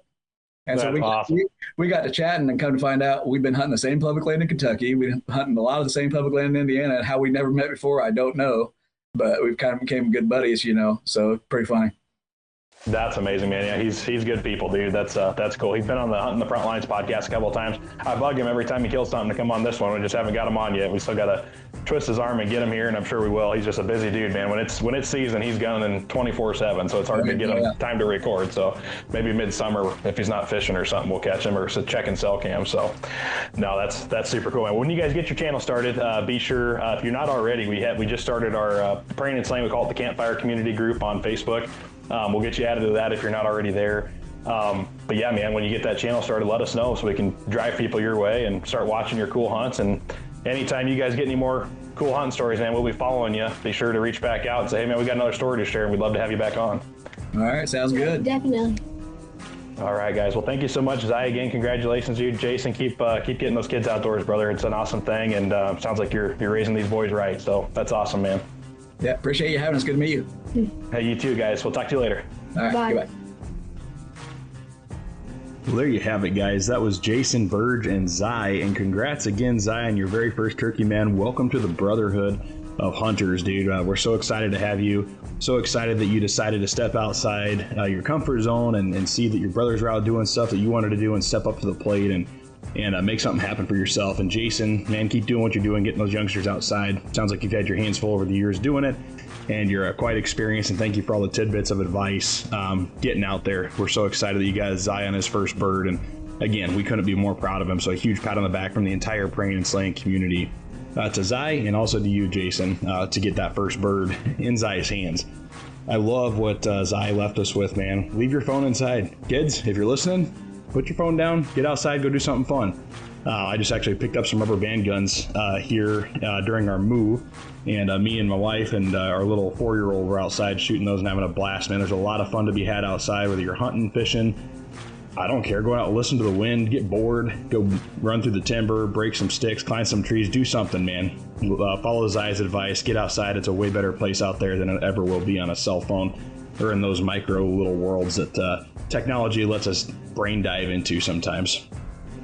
And That's so awesome. we got to chatting, and come to find out we've been hunting the same public land in Kentucky. We've been hunting a lot of the same public land in Indiana. And how we never met before, I don't know. But we've kind of became good buddies, so pretty funny. That's amazing, man. Yeah, he's good people, dude. That's cool. He's been on the Hunting the Front Lines podcast a couple of times. I bug him every time he kills something to come on this one. We just haven't got him on yet. We still got to twist his arm and get him here, and I'm sure we will. He's just a busy dude, man. When it's season, he's gunning 24/7, so it's hard to get him time to record. So maybe midsummer, if he's not fishing or something, we'll catch him, or checking cell cam. So no, that's super cool, man. When you guys get your channel started, be sure, if you're not already, we just started our Prayin and Slayin. We call it the Campfire Community Group on Facebook. We'll get you added to that if you're not already there. But yeah, man, when you get that channel started, let us know so we can drive people your way and start watching your cool hunts. And anytime you guys get any more cool hunting stories, man, we'll be following you. Be sure to reach back out and say, "Hey, man, we got another story to share, and we'd love to have you back on." All right, sounds good. Definitely. All right, guys. Well, thank you so much, Zai. Again, congratulations to you, Jason. Keep getting those kids outdoors, brother. It's an awesome thing, and sounds like you're raising these boys right. So that's awesome, man. Yeah, appreciate you having us. Good to meet you. Hey, you too, guys. We'll talk to you later. All right, Bye. goodbye. Well, there you have it, guys. That was Jason, Burge, and Zai. And congrats again, Zai, on your very first turkey, man. Welcome to the Brotherhood of Hunters, dude. We're so excited to have you. So excited that you decided to step outside your comfort zone and see that your brothers are out doing stuff that you wanted to do and step up to the plate and make something happen for yourself. And Jason, man, keep doing what you're doing, getting those youngsters outside. Sounds like you've had your hands full over the years doing it, and you're quite experienced. And thank you for all the tidbits of advice getting out there. We're so excited that you got Zai on his first bird. And again, we couldn't be more proud of him. So a huge pat on the back from the entire Prayin and Slayin community to Zai, and also to you, Jason, to get that first bird in Zai's hands. I love what Zai left us with, man. Leave your phone inside. Kids, if you're listening, put your phone down, get outside, go do something fun. I just actually picked up some rubber band guns here during our move, and me and my wife and our little 4-year-old were outside shooting those and having a blast, man. There's a lot of fun to be had outside, whether you're hunting, fishing, I don't care. Go out and listen to the wind, get bored, go run through the timber, break some sticks, climb some trees, do something, man. Follow Zai's advice, get outside. It's a way better place out there than it ever will be on a cell phone or in those micro little worlds that technology lets us brain dive into sometimes.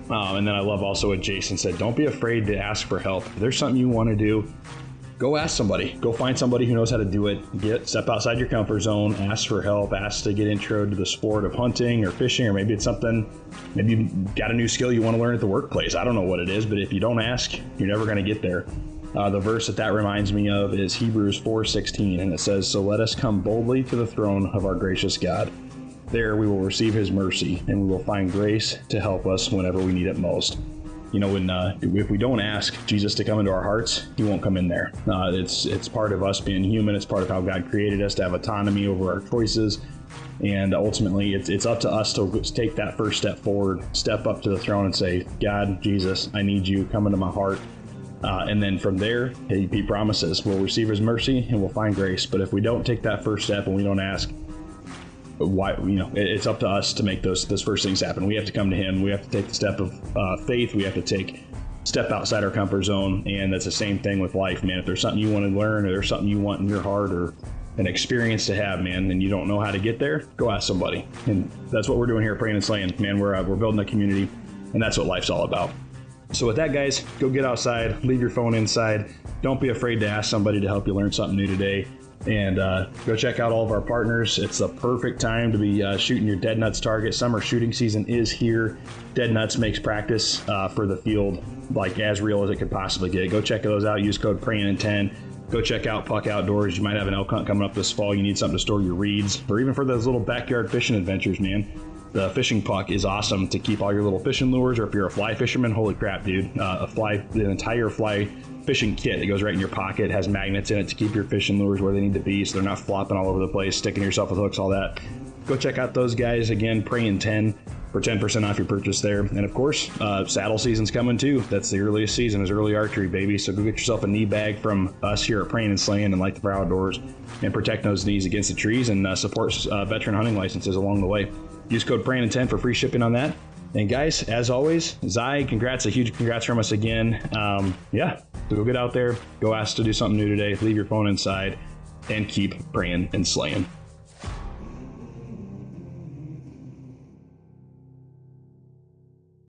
And then I love also what Jason said, don't be afraid to ask for help. If there's something you want to do, go ask somebody. Go find somebody who knows how to do it. Step outside your comfort zone, ask for help, ask to get intro to the sport of hunting or fishing, or maybe it's something, maybe you've got a new skill you want to learn at the workplace. I don't know what it is, but if you don't ask, you're never going to get there. The verse that reminds me of is Hebrews 4:16, and it says, "So let us come boldly to the throne of our gracious God. There we will receive his mercy, and we will find grace to help us whenever we need it most." You know, if we don't ask Jesus to come into our hearts, he won't come in there. It's part of us being human. It's part of how God created us to have autonomy over our choices. And ultimately, it's up to us to take that first step forward, step up to the throne and say, God, Jesus, I need you. Come into my heart. And then from there, he promises we'll receive his mercy and we'll find grace. But if we don't take that first step and we don't ask, why, it's up to us to make those first things happen. We have to come to him. We have to take the step of faith. We have to step outside our comfort zone. And that's the same thing with life, man. If there's something you want to learn, or there's something you want in your heart, or an experience to have, man, and you don't know how to get there, go ask somebody. And that's what we're doing here at Prayin and Slayin, man. We're building a community, and that's what life's all about. So with that, guys, go get outside, leave your phone inside. Don't be afraid to ask somebody to help you learn something new today. And go check out all of our partners. It's the perfect time to be shooting your dead nuts target. Summer shooting season is here. Dead nuts makes practice for the field like as real as it could possibly get. Go check those out. Use code Prayin10. Go check out Puck Outdoors. You might have an elk hunt coming up this fall. You need something to store your reeds, or even for those little backyard fishing adventures, man. The fishing puck is awesome to keep all your little fishing lures, or if you're a fly fisherman, holy crap, dude. The entire fly fishing kit that goes right in your pocket has magnets in it to keep your fishing lures where they need to be so they're not flopping all over the place, sticking yourself with hooks, all that. Go check out those guys. Again, Prayin10 for 10% off your purchase there. And of course, saddle season's coming too. That's the earliest season, is early archery, baby. So go get yourself a knee bag from us here at Prayin and Slayin and Light the Fire Outdoors, and protect those knees against the trees, and support veteran hunting licenses along the way. Use code Prayin10 for free shipping on that. And guys, as always, Zai, congrats, a huge congrats from us again. So go get out there, go ask to do something new today, leave your phone inside, and keep praying and slaying.